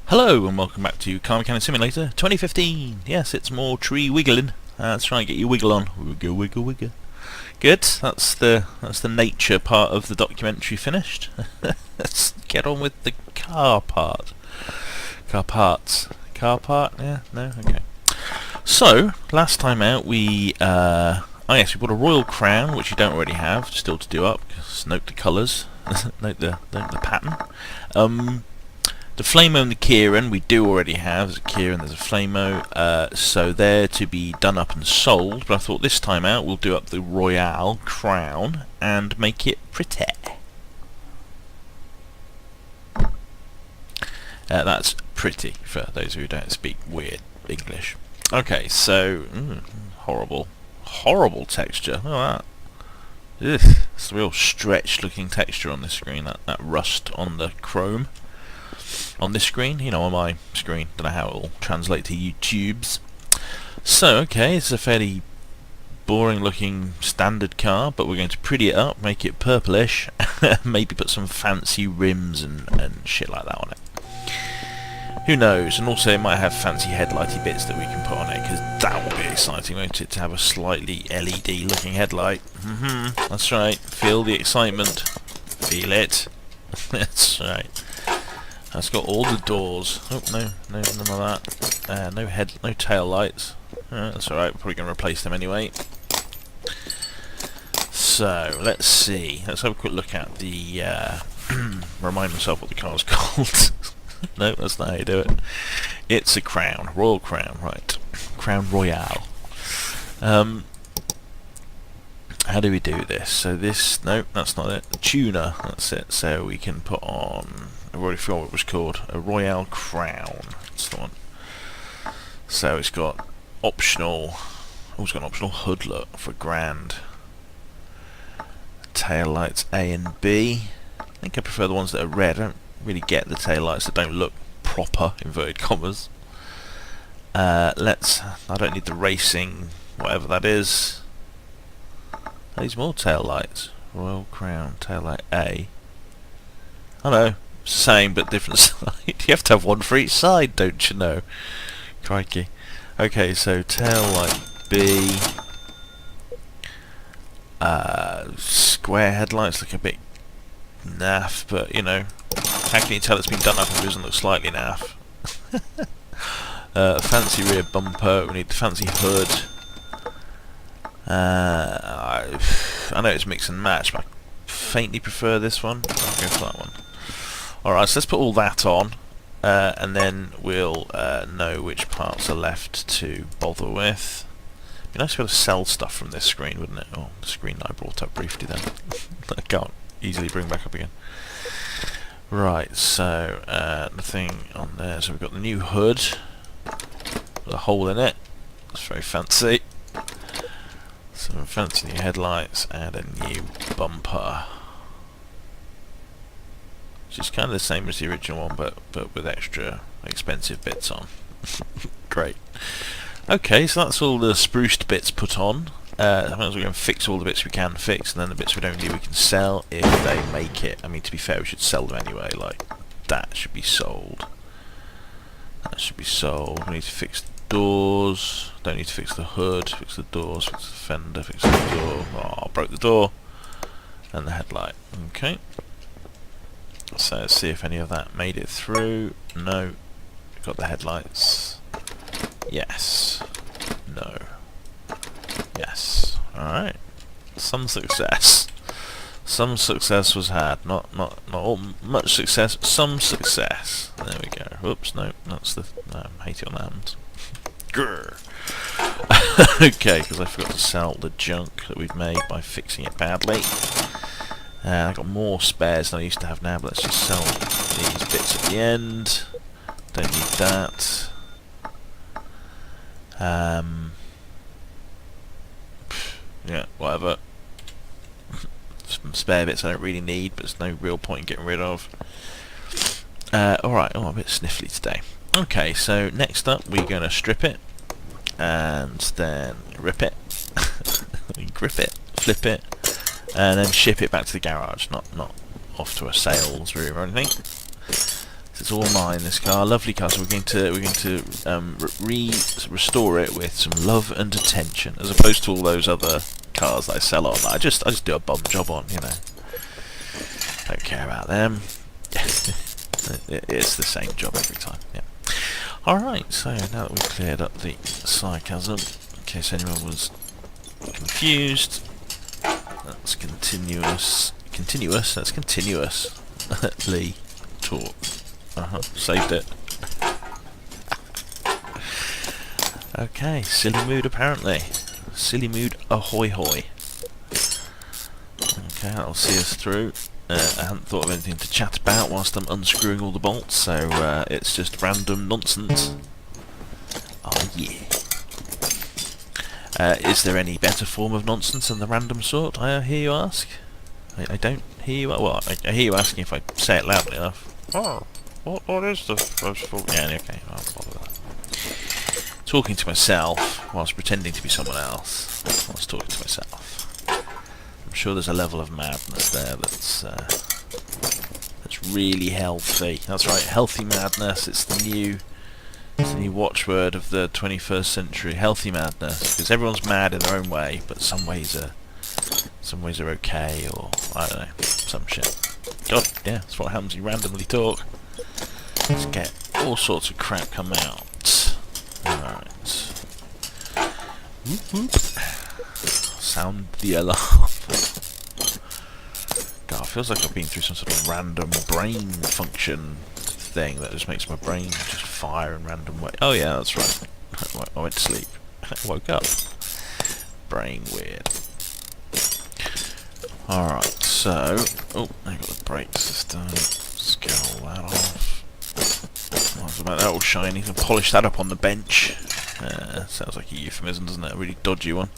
Hello and welcome back to Car Mechanic Simulator 2015. Yes, it's more tree wiggling. Let's try and get your wiggle on. Wiggle, wiggle, wiggle. Good. That's the nature part of the documentary finished. Let's get on with the car part. Car parts. Car part? Yeah. No. Okay. So last time out we we bought a Royal Crown, which you don't already have, still to do up. Just note the colours. note the pattern. The Flamo and the Kieran we do already have. There's a Kieran, there's a Flamo, so they're to be done up and sold, but I thought this time out we'll do up the Royale Crown and make it pretty. That's pretty, for those who don't speak weird English. Okay, so, horrible texture. Look at that. Ugh, it's a real stretched looking texture on this screen, that rust on the chrome. On this screen, on my screen. Don't know how it will translate to YouTube's. So, okay, it's a fairly boring looking standard car, but we're going to pretty it up, make it purplish, maybe put some fancy rims and shit like that on it. Who knows? And also it might have fancy headlighty bits that we can put on it, because that will be exciting, won't it, to have a slightly LED looking headlight. That's right, feel the excitement. Feel it. That's right. It's got all the doors. Oh, no, none of that. No tail lights. That's alright, we're probably going to replace them anyway. So, let's see. Let's have a quick look at the... remind myself what the car's called. No, that's not how you do it. It's a Crown. Royal Crown, right. Crown Royale. How do we do this? So this... No, that's not it. The tuner, that's it. So we can put on... I've already forgot what it was called. A Royale Crown. That's the one. So it's got optional... Oh, it's got an optional hood look for grand. Tail lights A and B. I think I prefer the ones that are red. I don't really get the tail lights that don't look proper, inverted commas. I don't need the racing, whatever that is. These more tail lights. Royal Crown, tail light A. I know. Same but different side. You have to have one for each side, don't you know? Crikey. Okay, so tail light B. Square headlights look a bit naff, but how can you tell it's been done up if it doesn't look slightly naff? Fancy rear bumper. We need the fancy hood. I know it's mix and match, but I faintly prefer this one. I'll go for that one. Alright, so let's put all that on, and then we'll know which parts are left to bother with. It'd be nice to be able to sell stuff from this screen, wouldn't it? Oh, the screen that I brought up briefly then. I can't easily bring back up again. Right, so the thing on there, so we've got the new hood with a hole in it. That's very fancy. Some fancy new headlights and a new bumper. Which is kind of the same as the original one, but with extra expensive bits on. Great. Okay, so that's all the spruced bits put on. I might as well go and fix all the bits we can fix, and then the bits we don't need we can sell if they make it. I mean, to be fair, we should sell them anyway. Like, that should be sold. That should be sold. We need to fix the doors. Don't need to fix the hood. Fix the doors. Fix the fender. Fix the door. Oh, I broke the door. And the headlight. Okay. So let's see if any of that made it through. No. Got the headlights. Yes. No. Yes. Alright. Some success. Some success was had. Not all, much success. Some success. There we go. Oops, no. That's the... No, I hate it on that hand. Grr. Okay, because I forgot to sell the junk that we'd made by fixing it badly. I got more spares than I used to have now, but let's just sell these bits at the end. Don't need that. Yeah, whatever. Some spare bits I don't really need, but there's no real point in getting rid of. Alright, I'm a bit sniffly today. Okay, so next up we're going to strip it, and then rip it, grip it, flip it, and then ship it back to the garage, not off to a sales room or anything. It's all mine. This car, lovely car. So we're going to restore it with some love and attention, as opposed to all those other cars that I sell on. That I just do a bum job on, you know. Don't care about them. It's the same job every time. Yeah. All right. So now that we've cleared up the sarcasm, in case anyone was confused, that's continuous. That's continuously talk. Saved it. Okay, silly mood apparently. Silly mood ahoy hoy. Okay, that'll see us through. I hadn't thought of anything to chat about whilst I'm unscrewing all the bolts, so it's just random nonsense. Oh yeah. Is there any better form of nonsense than the random sort, I hear you ask? I don't hear you. Well, I hear you asking if I say it loudly enough. Oh, what is the first form? Yeah, okay, I'll bother that. Talking to myself whilst pretending to be someone else. Whilst talking to myself. I'm sure there's a level of madness there that's really healthy. That's right, healthy madness. It's the new watchword of the 21st century. Healthy madness, because everyone's mad in their own way, but some ways are okay, or I don't know, some shit. God, yeah, that's what happens. You randomly talk. Let's get all sorts of crap come out. Alright. Whoop whoop. Sound the alarm. God, it feels like I've been through some sort of random brain function thing that just makes my brain just fire in random way. Oh yeah, that's right. I went to sleep. I woke up. Brain weird. Alright, so... Oh, I got the brake system. Let's get all that off. What's about that all shiny? Can polish that up on the bench. Sounds like a euphemism, doesn't it? A really dodgy one.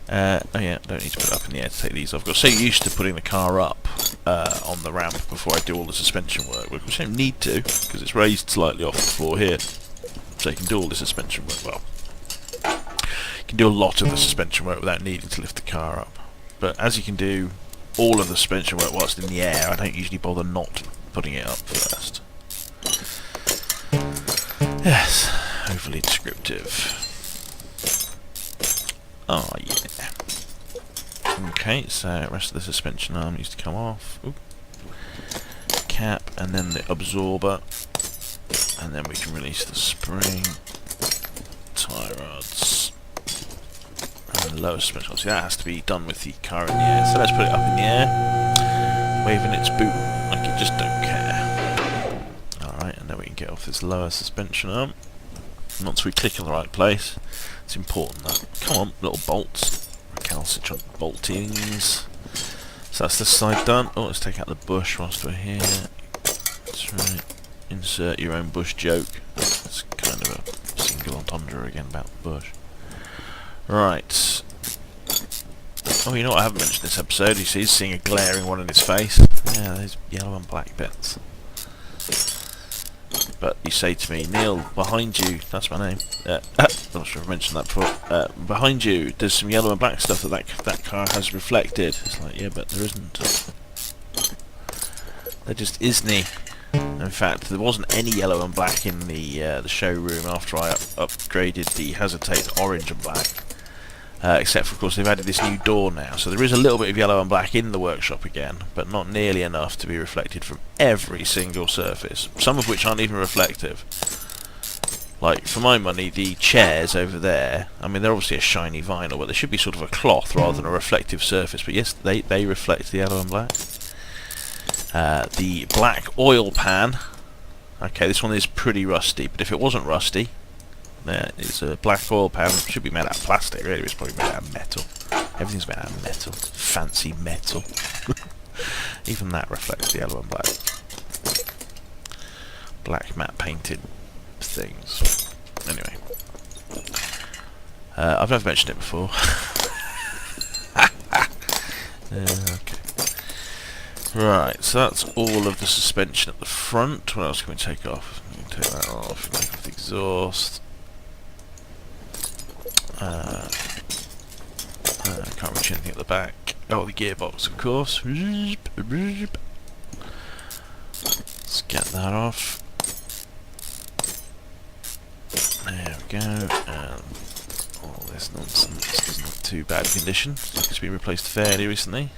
Oh yeah, don't need to put it up in the air to take these off. I've got so used to putting the car up on the ramp before I do all the suspension work, which I don't need to, because it's raised slightly off the floor here. So you can do all the suspension work. Well, you can do a lot of the suspension work without needing to lift the car up. But as you can do all of the suspension work whilst in the air, I don't usually bother not putting it up first. Yes, overly descriptive. Oh yeah. Okay, so rest of the suspension arm needs to come off. Oop. Cap, and then the absorber, and then we can release the spring, tie rods, and the lower suspension arm. See, that has to be done with the car in the air. So let's put it up in the air, waving its boot like it just don't care. Alright, and then we can get off this lower suspension arm. Once we click in the right place, it's important that. Come on, little bolts. Recalcitrant boltings. So that's this side done. Oh, let's take out the bush whilst we're here. That's right. Insert your own bush joke. It's kind of a single entendre again about the bush. Right. Oh, you know what I haven't mentioned this episode? You see, he's seeing a glaring one in his face. Yeah, there's yellow and black bits. But you say to me, Neil, behind you, that's my name. I'm not sure if I mentioned that before. Behind you, there's some yellow and black stuff that car has reflected. It's like, yeah, but there isn't. There just isn't. In fact, there wasn't any yellow and black in the showroom after I upgraded the Hesitate to orange and black. Except for, of course, they've added this new door now, so there is a little bit of yellow and black in the workshop again, but not nearly enough to be reflected from every single surface, some of which aren't even reflective. Like, for my money, the chairs over there, I mean, they're obviously a shiny vinyl, but they should be sort of a cloth rather than a reflective surface, but yes, they reflect the yellow and black. The black oil pan, okay, this one is pretty rusty, but if it wasn't rusty, there is a black oil pan. It should be made out of plastic, really. It's probably made out of metal. Everything's made out of metal. Fancy metal. Even that reflects the yellow and black. Black matte painted things. Anyway. I've never mentioned it before. Okay. Right, so that's all of the suspension at the front. What else can we take off? We can take that off. Take off the exhaust. Can't reach anything at the back. Oh, the gearbox, of course. Let's get that off. There we go, and all this nonsense is not too bad condition. It's been replaced fairly recently,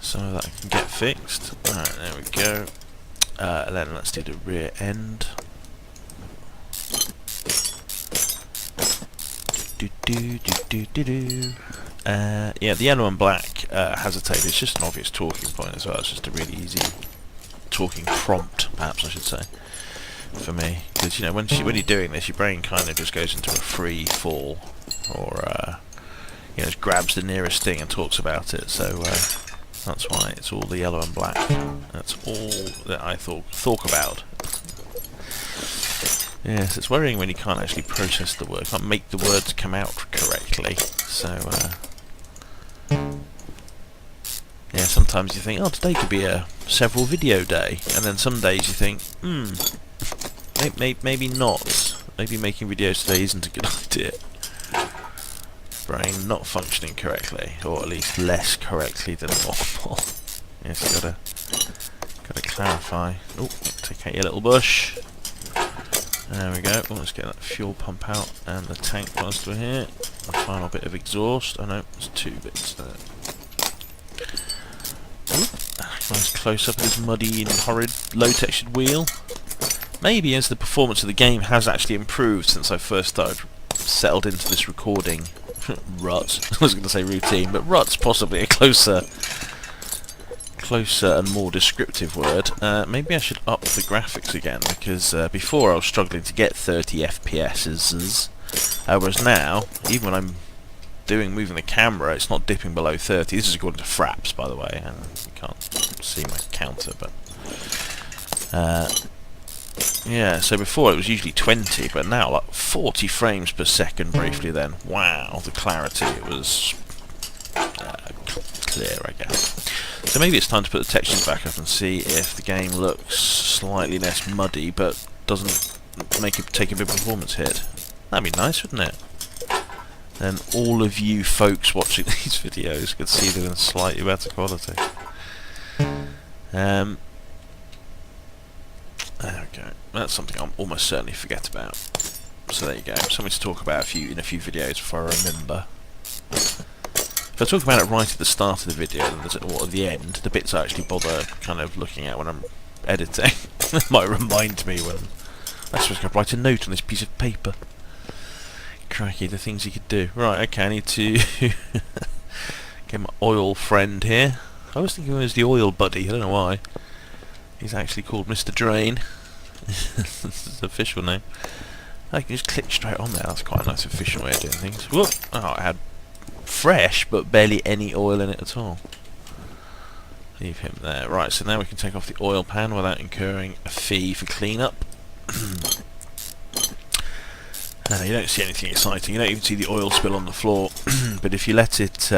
so that can get fixed. Alright, there we go. Then let's do the rear end. Yeah, the yellow and black has a tape. It's just an obvious talking point as well. It's just a really easy talking prompt, perhaps I should say, for me. Because you know, when you're doing this, your brain kind of just goes into a free fall, or you know, just grabs the nearest thing and talks about it. So that's why it's all the yellow and black. That's all that I thought about. Yes, it's worrying when you can't actually process the word, can't make the words come out correctly. So, yeah, sometimes you think, oh, today could be a several video day, and then some days you think, maybe not. Maybe making videos today isn't a good idea. Brain not functioning correctly, or at least less correctly than normal. Yes, gotta clarify. Oh, take out your little bush. There we go. Let's get that fuel pump out and the tank whilst we're here. The final bit of exhaust. Oh no, there's two bits there. Nice close up of this muddy and horrid low textured wheel. Maybe as the performance of the game has actually improved since I first settled into this recording rut. I was going to say routine, but rut's possibly a closer and more descriptive word. Maybe I should up the graphics again, because before I was struggling to get 30 FPS, whereas now, even when I'm moving the camera, it's not dipping below 30. This is according to Fraps, by the way, and you can't see my counter, but yeah, so before it was usually 20, but now like 40 frames per second briefly then. Wow, the clarity, it was clear, I guess. So maybe it's time to put the textures back up and see if the game looks slightly less muddy, but doesn't take a big performance hit. That'd be nice, wouldn't it? Then all of you folks watching these videos could see them in slightly better quality. There we go. That's something I'll almost certainly forget about. So there you go. Something to talk about in a few videos before I remember. If I talk about it right at the start of the video, or at the end, the bits I actually bother kind of looking at when I'm editing, it might remind me when I suppose I could write a note on this piece of paper. Crikey, the things you could do. Right, okay, I need to get my oil friend here. I was thinking he was the oil buddy, I don't know why. He's actually called Mr. Drain. This is his official name. I can just click straight on there, that's quite a nice official way of doing things. Whoop! Oh, I had fresh, but barely any oil in it at all. Leave him there. Right, so now we can take off the oil pan without incurring a fee for clean-up. You don't see anything exciting. You don't even see the oil spill on the floor. But if you let it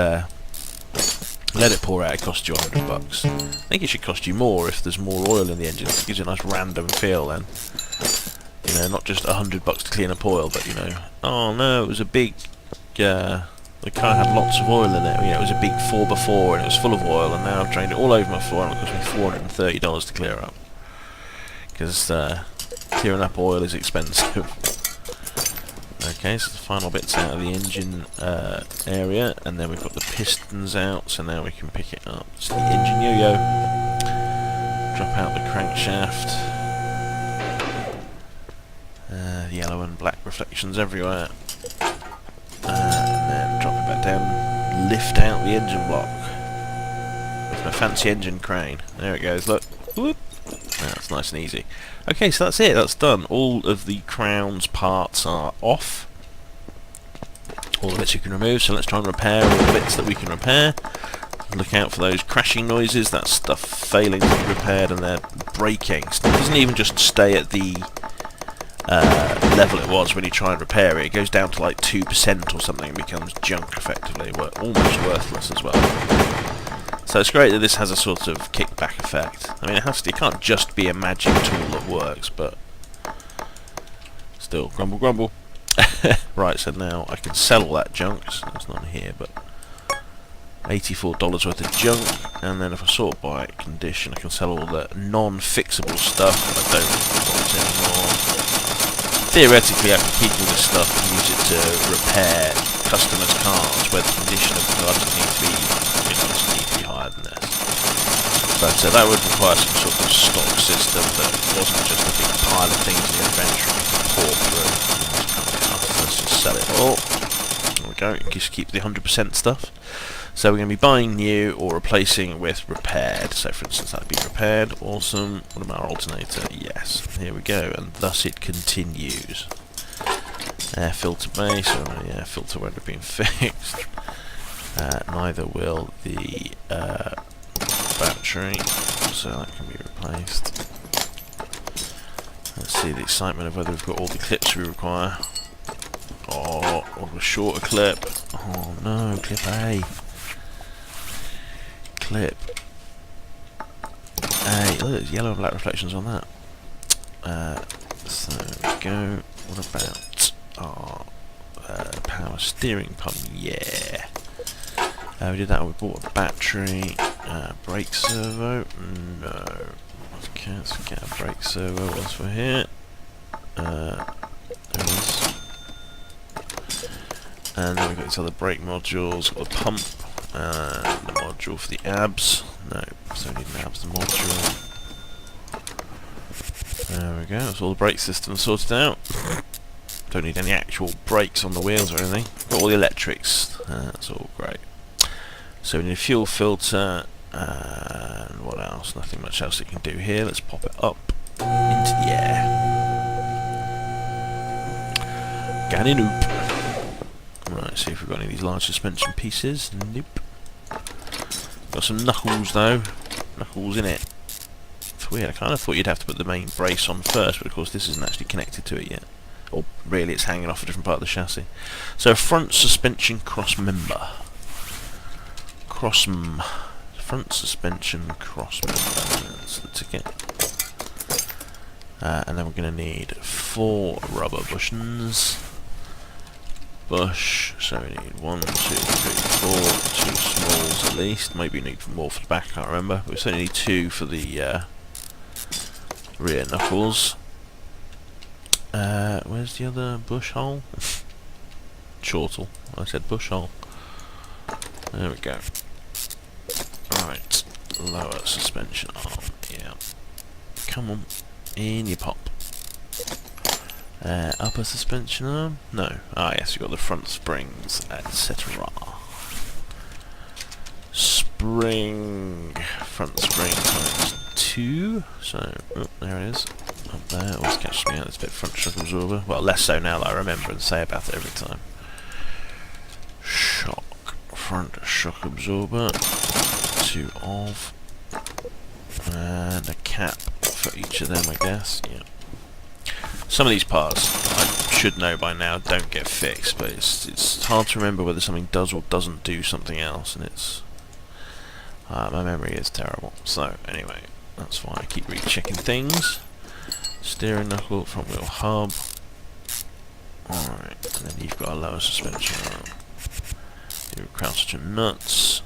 pour out, it costs you $100. I think it should cost you more if there's more oil in the engine. It gives you a nice random feel then. You know, not just $100 to clean up oil, but you know, oh no, it was a big. The car had lots of oil in it. You know, it was a big 4x4 and it was full of oil, and now I've drained it all over my floor and it cost me $430 to clear up. Because clearing up oil is expensive. Okay, so the final bit's out of the engine area, and then we've got the pistons out, so now we can pick it up. It's the engine yo-yo. Drop out the crankshaft. Yellow and black reflections everywhere. And then drop it back down, lift out the engine block with my fancy engine crane. There it goes, look. Whoop. That's nice and easy. Okay, so that's it, that's done. All of the Crown's parts are off. All the bits you can remove, so let's try and repair all the bits that we can repair. Look out for those crashing noises, that's stuff failing to be repaired and they're breaking. It doesn't even just stay at the level it was when you try and repair it. It goes down to like 2% or something and becomes junk effectively, almost worthless as well. So it's great that this has a sort of kickback effect. I mean, it can't just be a magic tool that works, but still, grumble grumble. Right, so now I can sell all that junk, so it's not here, but $84 worth of junk, and then if I sort by condition, I can sell all the non-fixable stuff that I don't want anymore. Theoretically, I can keep all this stuff and use it to repair customers' cars where the condition of the car doesn't need to be, doesn't need to be higher than this. But that would require some sort of stock system that wasn't just a big pile of things in your inventory to pour through. Let's just sell it all. There we go, you can just keep the 100% stuff. So we're going to be buying new or replacing with repaired. So for instance, that'd be repaired. Awesome. What about our alternator? Yes. Here we go. And thus it continues. Air filter base. Oh, the air filter won't have been fixed. Neither will the battery. So that can be replaced. Let's see the excitement of whether we've got all the clips we require. Oh, or a shorter clip. Oh no, clip A. Clip A. Look, there's yellow and black reflections on that. So there we go. What about our power steering pump? Yeah. We did that. We bought a battery. Brake servo? No. Okay, let's get a brake servo. What else we're here? There it is. And then we've got these other brake modules, got the pump, and the module for the abs. No, so we need an abs module. There we go, that's all the brake systems sorted out. Don't need any actual brakes on the wheels or anything. Got all the electrics, that's all great. So we need a fuel filter, and what else? Nothing much else it can do here. Let's pop it up into the air. Ganinoop. Right, see if we've got any of these large suspension pieces. Nope. Got some knuckles though. Knuckles in it. It's weird. I kind of thought you'd have to put the main brace on first, but of course this isn't actually connected to it yet. Or really, it's hanging off a different part of the chassis. So a front suspension cross member. Front suspension cross member. That's the ticket. And then we're going to need 4 rubber bushings. Bush, so we need 1, 2, 3, 4, 2 smalls at least. Maybe we need more for the back, I can't remember. But we certainly need 2 for the rear knuckles. Where's the other bush hole? Chortle. I said bush hole. There we go. Right, lower suspension arm. Yeah. Come on, in you pop. Upper suspension arm? No. Ah, yes, you've got the front springs, etc. Front spring times 2. So, oh, there it is. Up there, always catches me out. This bit front shock absorber. Well, less so now that I remember and say about it every time. Front shock absorber. 2 of. And a cap for each of them, I guess. Yeah. Some of these parts, I should know by now, don't get fixed, but it's hard to remember whether something does or doesn't do something else, and it's... my memory is terrible. So, anyway, that's why I keep rechecking things. Steering knuckle, front wheel hub. Alright, and then you've got a lower suspension arm. Your crouch and nuts.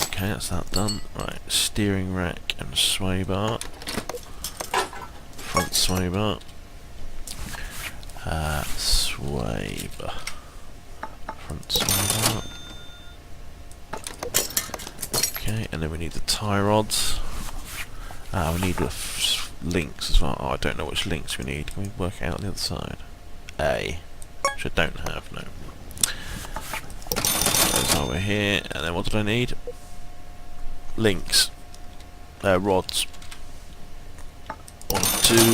Okay, that's that done. Right, steering rack and sway bar. Front sway bar. Sway bar. Front sway bar. Okay, and then we need the tie rods. We need the links as well. Oh, I don't know which links we need. Can we work out the other side? A. Which I don't have, no. Those over here. And then what did I need? Links. Rods. 1, 2, 1,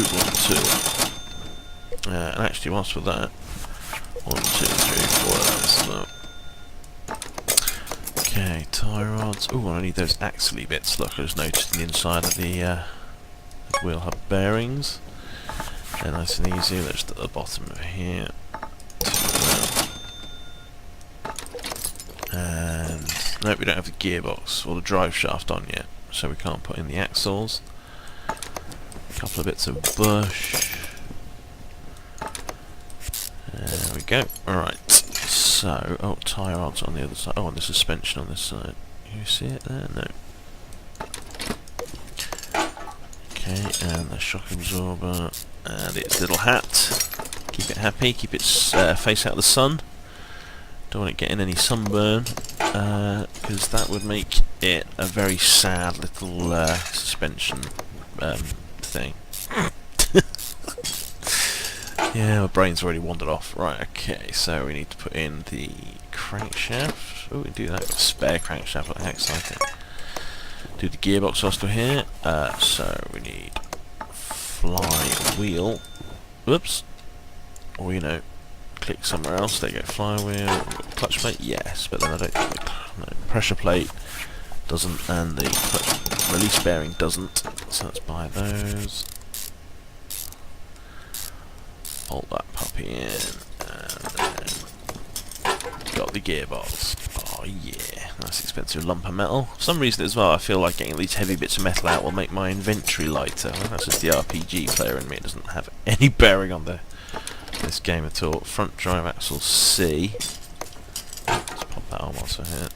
2. And actually, whilst with that, 1, 2, 3, 4 of those. Okay, tie rods. Oh, I need those axle bits. Look, I just noticed in the inside of the wheel hub bearings. They're nice and easy. They're just at the bottom of here. And nope, we don't have the gearbox or the drive shaft on yet, so we can't put in the axles. A couple of bits of bush. There we go. Alright, So, oh, tyre rods on the other side. Oh, and the suspension on this side. You see it there? No. Okay, and the shock absorber and its little hat. Keep it happy, keep its face out of the sun. Don't want it getting any sunburn, because that would make it a very sad little suspension thing. Yeah, my brain's already wandered off. Right, okay, so we need to put in the crankshaft. Oh, we can do that with a spare crankshaft, what the heck's exciting. Do the gearbox also here. So we need flywheel. Whoops. Or, you know, click somewhere else. There you go, flywheel. Clutch plate, yes, but then I don't think the pressure plate doesn't, and the clutch release bearing doesn't. So let's buy those. Bolt that puppy in, and then got the gearbox. Oh yeah, nice expensive lump of metal. For some reason as well, I feel like getting these heavy bits of metal out will make my inventory lighter. Well, that's just the RPG player in me. It doesn't have any bearing on this game at all. Front drive axle C. Let's pop that on whilst we're here.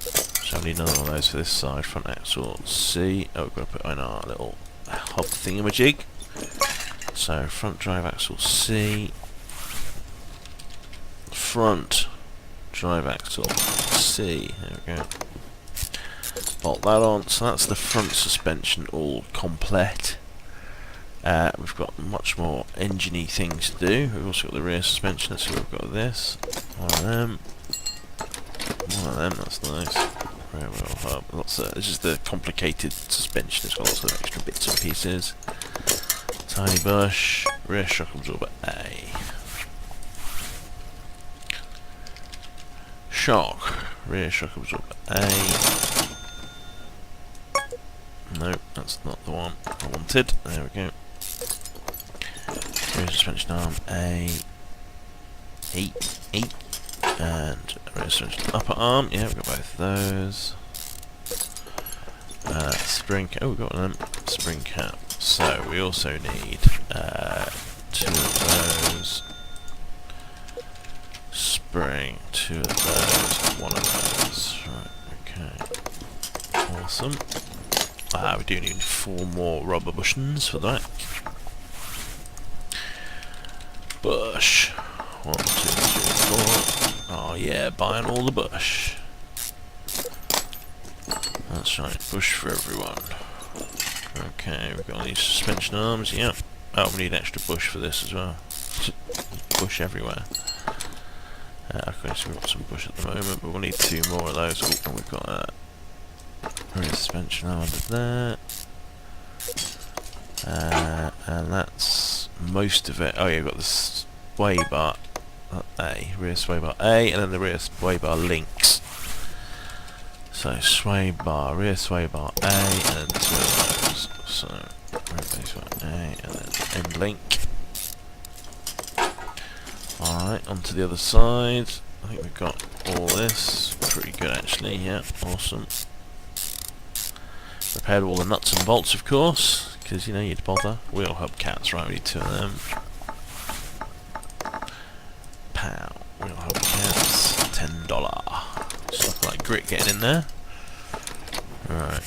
So I need another one of those for this side. Front axle C. Oh, we've got to put on our little hub thingamajig. So front drive axle C. Front drive axle C. There we go. Bolt that on. So that's the front suspension all complete. We've got much more engine-y things to do. We've also got the rear suspension. Let's see what we've got with this. One of them. One of them, that's nice. Rear wheel hub. This is the complicated suspension. It's got lots of extra bits and pieces. Tiny bush. Rear shock absorber A. Shock. Rear shock absorber A. No, that's not the one I wanted. There we go. Rear suspension arm A. E. And rear suspension upper arm. Yeah, we've got both of those. Spring cap. Oh, we've got one of them. Spring cap. So we also need 2 of those. Spring, 2 of those, 1 of those. Right, okay. Awesome. We do need 4 more rubber bushings for that. Bush. 1, 2, 3, 4. Oh yeah, buying all the bush. That's right, bush for everyone. Okay, we've got all these suspension arms, yep. Oh, we need extra bush for this as well. Bush everywhere. Okay, so we've got some bush at the moment, but we'll need 2 more of those. Oh, and we've got a rear suspension arm under there. And that's most of it. Oh yeah, we've got the sway bar A, rear sway bar A, and then the rear sway bar links. So sway bar, rear sway bar A, and then 2 of those. So rear base bar A, and then end link. Alright, onto the other side. I think we've got all this. Pretty good actually, yeah, awesome. Repaired all the nuts and bolts, of course, because you know you'd bother. Wheel hub cats, right, we need 2 of them. Pow. Wheel hub cats, $10. Stuff like grit getting in there. Right,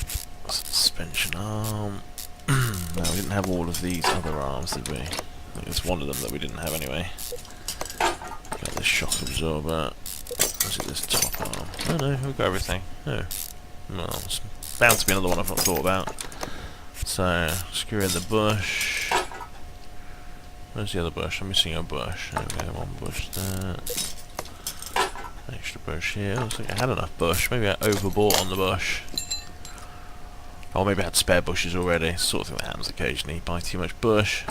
suspension arm. No, we didn't have all of these other arms, did we? I think there's one of them that we didn't have anyway. Got this shock absorber. Was it this top arm? Oh no, we've got everything. Oh. Well, it's bound to be another one I've not thought about. So, screw in the bush. Where's the other bush? I'm missing a bush. There we go, 1 bush there. Extra bush here. Looks like I had enough bush. Maybe I overbought on the bush. Or maybe I had spare bushes already. Sort of thing that happens occasionally. Buy too much bush.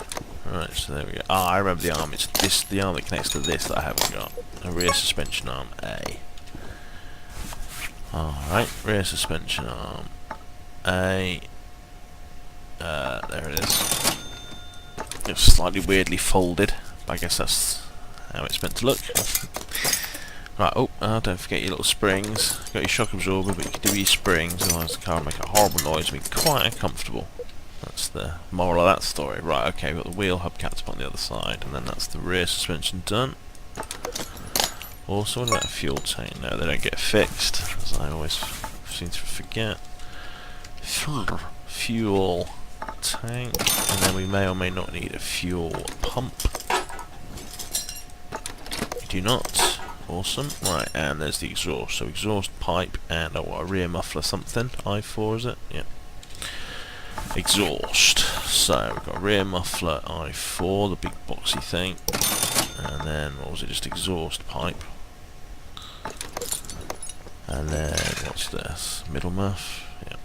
Right, so there we go. Ah, I remember the arm. It's this, the arm that connects to this that I haven't got. A rear suspension arm A. Alright, rear suspension arm A. There it is. It's slightly weirdly folded, but I guess that's how it's meant to look. Right, oh, don't forget your little springs. Got your shock absorber, but you can do your springs, otherwise the car will make a horrible noise and be quite uncomfortable. That's the moral of that story. Right, okay, we've got the wheel hubcaps on the other side, and then that's the rear suspension done. Also, what about a fuel tank? No, they don't get fixed, as I always seem to forget. Fuel tank, and then we may or may not need a fuel pump. We do not. Awesome. Right, and there's the exhaust. So exhaust pipe and a rear muffler something. I4 is it? Yeah. Exhaust. So we've got a rear muffler I4, the big boxy thing. And then, what was it, just exhaust pipe. And then, what's this? Middle muff? Yeah.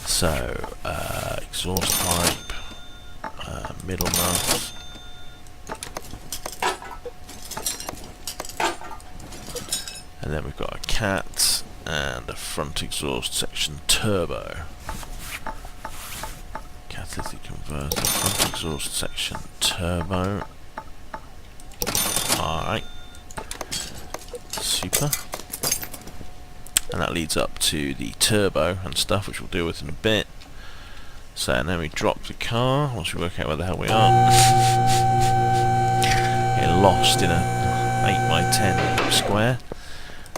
So, exhaust pipe, middle muff. And then we've got a cat and a front exhaust section turbo. Catalytic converter, front exhaust section turbo. Alright. Super. And that leads up to the turbo and stuff, which we'll deal with in a bit. So, and then we drop the car once we work out where the hell we are. Get lost in a 8x10 square.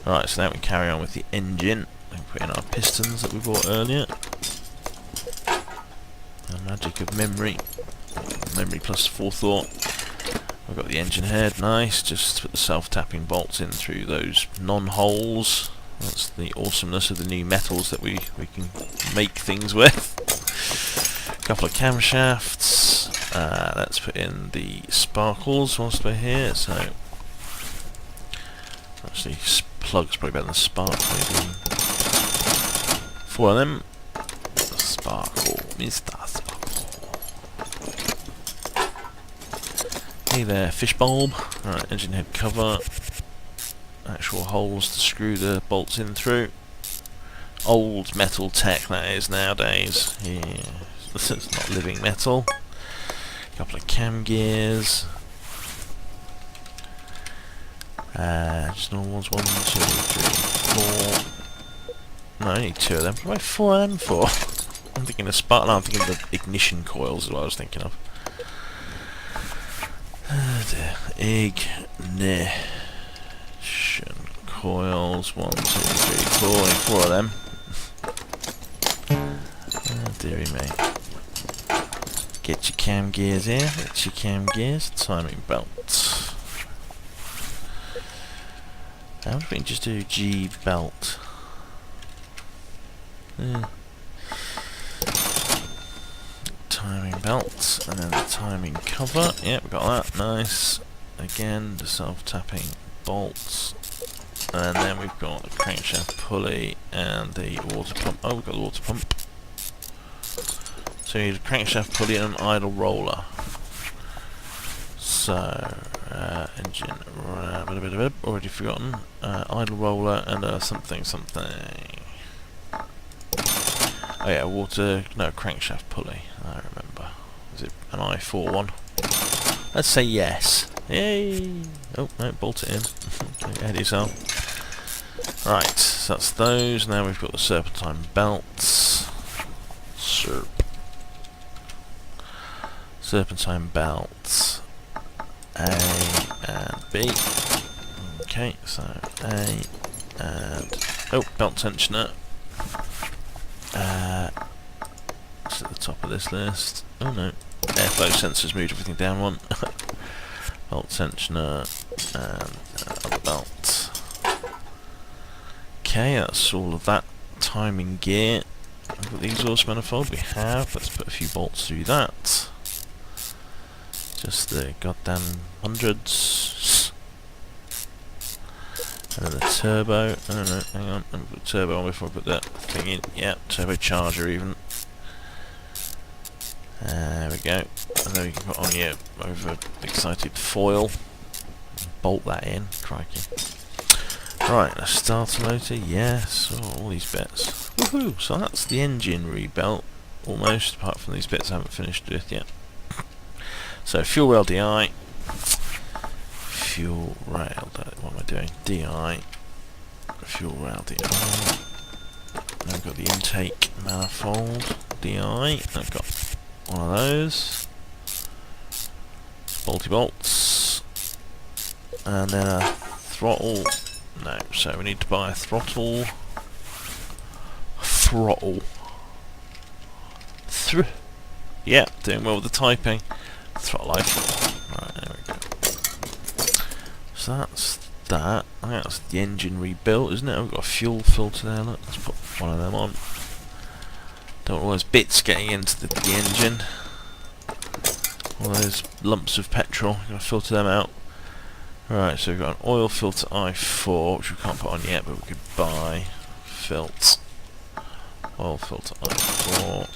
Alright, so now we can carry on with the engine and put in our pistons that we bought earlier. The magic of memory. Memory plus forethought. We've got the engine head, nice. Just put the self-tapping bolts in through those non-holes. That's the awesomeness of the new metals that we can make things with. A couple of camshafts. Let's put in the sparkles whilst we're here. So, actually, plug's probably better than spark, maybe. 4 of them. Sparkle, Mr. Sparkle. Hey there, fish bulb. Alright, engine head cover. Actual holes to screw the bolts in through. Old metal tech that is nowadays. Yeah, this is not living metal. A couple of cam gears. Just normal ones. 1, 2, 3, 4. No, I need 2 of them. What am I 4 of them for? I'm thinking of spark. No, I'm thinking of the ignition coils is what I was thinking of. Oh dear. Ignition coils. 1, 2, 3, 4. I need 4 of them. Oh dearie me. Get your cam gears here. Get your cam gears. Timing belt. How would we just do G belt? Timing belt, and then the timing cover. Yep, we got that. Nice. Again, the self-tapping bolts. And then we've got the crankshaft pulley and the water pump. Oh, we've got the water pump. So we need a crankshaft pulley and an idle roller. So, engine, already forgotten. Idle roller and something. Oh yeah, crankshaft pulley. I remember. Is it an I4 one? Let's say yes. Yay! Oh, no, bolt it in. Get ahead of yourself. Right, so that's those. Now we've got the serpentine belts. Serpentine belts. A and B. Okay, so A and... Oh, belt tensioner. It's at the top of this list. Oh no. Airflow sensors moved everything down one. Belt tensioner and other belt. Okay, that's all of that timing gear. I've got the exhaust manifold we have. Let's put a few bolts through that. Just the goddamn hundreds. And then the turbo. Oh no, hang on. Let me put the turbo on before I put that thing in. Yeah, turbocharger even. There we go. And then we can put on your over-excited foil. Bolt that in. Crikey. Right, a starter motor. Yes. Oh, all these bits. Woohoo! So that's the engine rebuilt. Almost, apart from these bits I haven't finished with yet. So, fuel rail DI. Fuel rail, what am I doing? DI. Fuel rail DI. Now I've got the intake manifold DI. I've got one of those. Bolty bolts. And then a throttle. No, so we need to buy a throttle. Yeah, doing well with the typing. Throttle I4. Right, there we go. So that's that. I think that's the engine rebuilt, isn't it? We've got a fuel filter there. Look, let's put one of them on. Don't want all those bits getting into the engine. All those lumps of petrol. You've got to filter them out. Right, so we've got an oil filter I4, which we can't put on yet, but we could buy. Oil filter I4.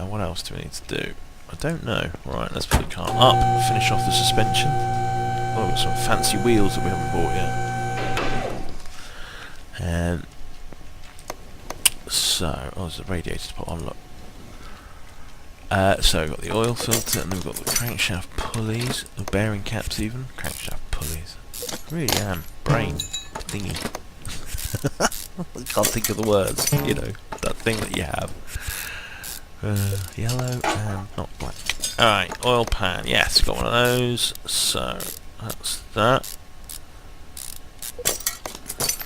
What else do we need to do? I don't know. Right, let's put the car up and finish off the suspension. Oh, we've got some fancy wheels that we haven't bought yet. So, there's a radiator to put on, look. So we've got the oil filter, and then we've got the crankshaft pulleys, the bearing caps even, crankshaft pulleys. I really am brain thingy. I can't think of the words, you know, that thing that you have. Yellow and not black. Alright, oil pan, yes, got one of those. So, that's that.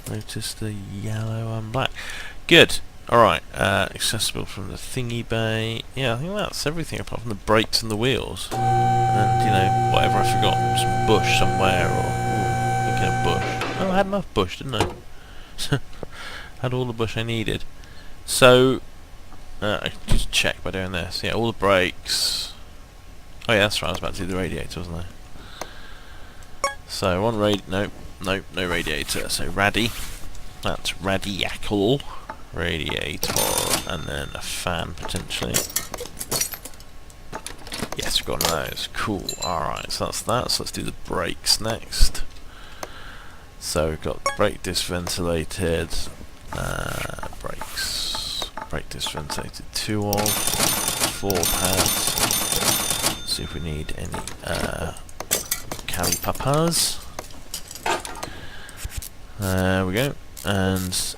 Notice the yellow and black. Good. Alright, accessible from the thingy bay. Yeah, I think that's everything apart from the brakes and the wheels. And, you know, whatever I forgot. Some bush somewhere, or... thinking of bush. Oh, I had enough bush, didn't I? Had all the bush I needed. So, I just check by doing this. Yeah, all the brakes. Oh yeah, that's right, I was about to do the radiator, wasn't I? So, one no radiator. So, that's radiacal. Radiator, and then a fan potentially. Yes, we've got one of those. Cool. Alright, so that's that. So let's do the brakes next. So we've got brake disc ventilated. Brakes. Brake disc ventilated 2 of. 4 pads. See if we need any cali papas. There we go. And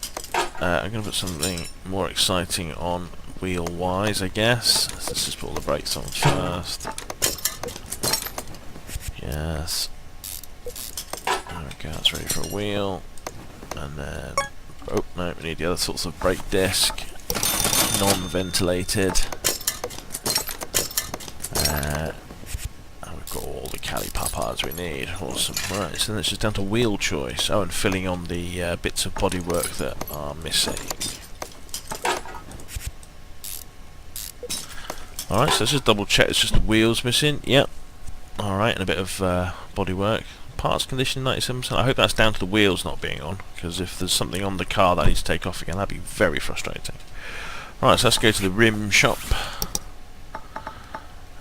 I'm going to put something more exciting on wheel-wise, I guess. Let's just put all the brakes on first. Yes. There we go, that's ready for a wheel. And then... oh, no, we need the other sorts of brake disc. Non-ventilated. And we've got all the cali papas we need. Awesome. Right, so then it's just down to wheel choice. Oh, and filling on the bits of bodywork that are missing. Alright, so let's just double check. It's just the wheels missing. Yep. Alright, and a bit of bodywork. Parts condition 97%. I hope that's down to the wheels not being on, because if there's something on the car that I need to take off again, that'd be very frustrating. Right, so let's go to the rim shop.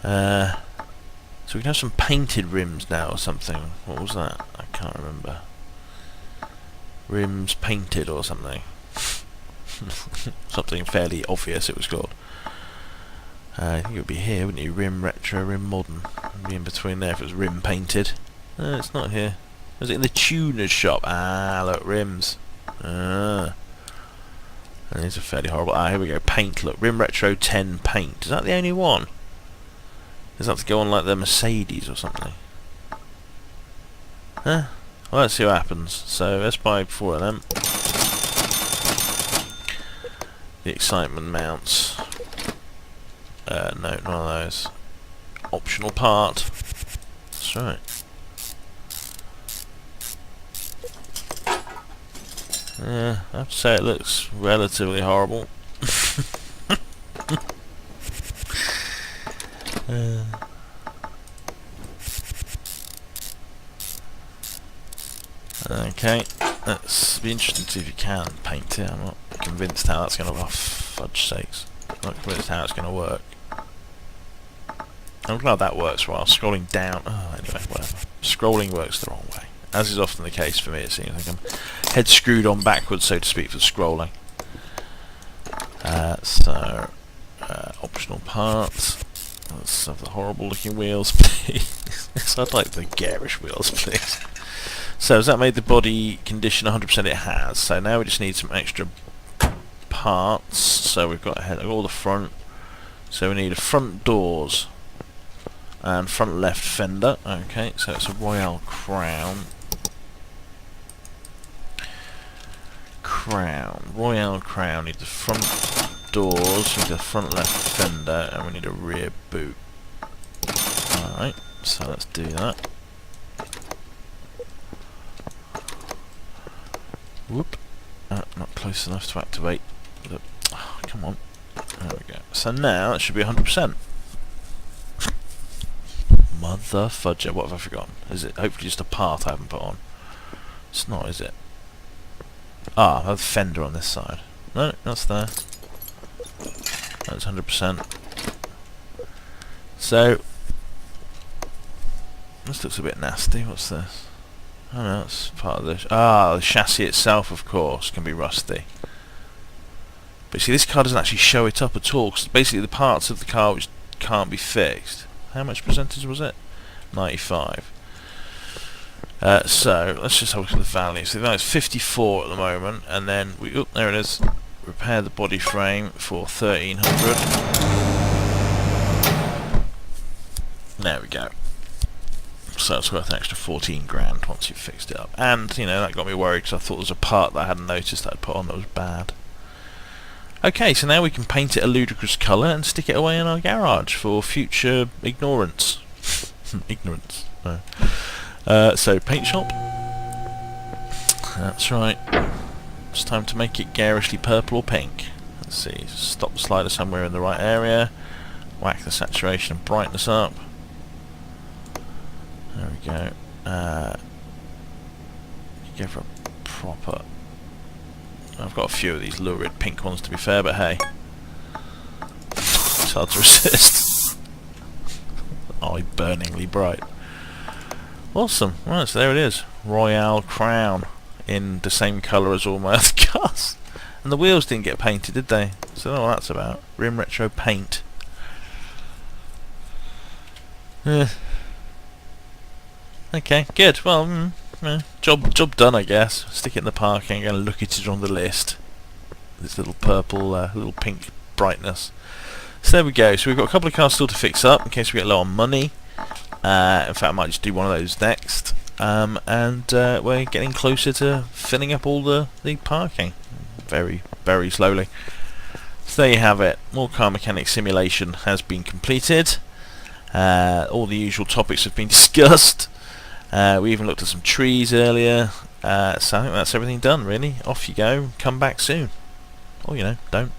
So we can have some painted rims now or something. What was that? I can't remember. Rims painted or something. Something fairly obvious it was called. I think it would be here, wouldn't you? Rim retro, rim modern. It'd be in between there if it was rim painted. No, it's not here. Is it in the tuner's shop? Ah, look, rims. Ah. And these are fairly horrible. Ah, here we go. Paint, look. Rim retro 10 paint. Is that the only one? Does that have to go on like the Mercedes or something? Huh? Well, let's see what happens. So let's buy 4 of them. The excitement mounts. No, none of those. Optional part. That's right. Yeah, I have to say it looks relatively horrible. Okay, let's be interesting to see if you can paint it. I'm not convinced how that's going to... oh, fudge sakes. I'm not convinced how it's going to work. I'm glad that works while scrolling down... oh, anyway, whatever. Scrolling works the wrong way. As is often the case for me, it seems like I'm head screwed on backwards, so to speak, for scrolling. Optional parts. Let's have the horrible looking wheels, please. I'd like the garish wheels, please. So has that made the body condition 100%? It has. So now we just need some extra parts. So we've got all the front. So we need a front doors and front left fender. Okay, so it's a Royale Crown. Crown. Royale Crown. Need the front doors, we need the front left fender, and we need a rear boot. Alright, so let's do that. Whoop. Not close enough to activate the... Oh, come on. There we go. So now it should be 100%. Mother fudger, what have I forgotten? Is it hopefully just a part I haven't put on? It's not, is it? Ah, I have the fender on this side. No, that's there. That's 100%. So, this looks a bit nasty. What's this? Oh no, it's part of this. Ah, the chassis itself, of course, can be rusty. But see, this car doesn't actually show it up at all, because basically the parts of the car which can't be fixed. How much percentage was it? 95. So, let's just have a look at the value. So the value is 54 at the moment, and then we... Oh, there it is. Repair the body frame for 1300. There we go. So it's worth an extra 14 grand once you've fixed it up. And, you know, that got me worried because I thought there was a part that I hadn't noticed that I'd put on that was bad. Okay, so now we can paint it a ludicrous colour and stick it away in our garage for future ignorance. Ignorance. No. So, paint shop. That's right. It's time to make it garishly purple or pink. Let's see. Stop the slider somewhere in the right area. Whack the saturation and brightness up. There we go. Go for a proper... I've got a few of these lurid pink ones to be fair, but hey. It's hard to resist. Eye-burningly bright. Awesome. Right, so there it is. Royale Crown. In the same colour as all my other cars. And the wheels didn't get painted, did they? So I don't know what that's about. Rim retro paint. Okay, good. Well, job done, I guess. Stick it in the parking and look at it on the list. This little purple, little pink brightness. So there we go. So we've got a couple of cars still to fix up in case we get low on money. In fact, I might just do one of those next. And we're getting closer to filling up all the parking. Very, very slowly. So there you have it. More car mechanic simulation has been completed. All the usual topics have been discussed. We even looked at some trees earlier. So I think that's everything done, really. Off you go. Come back soon. Or, you know, don't.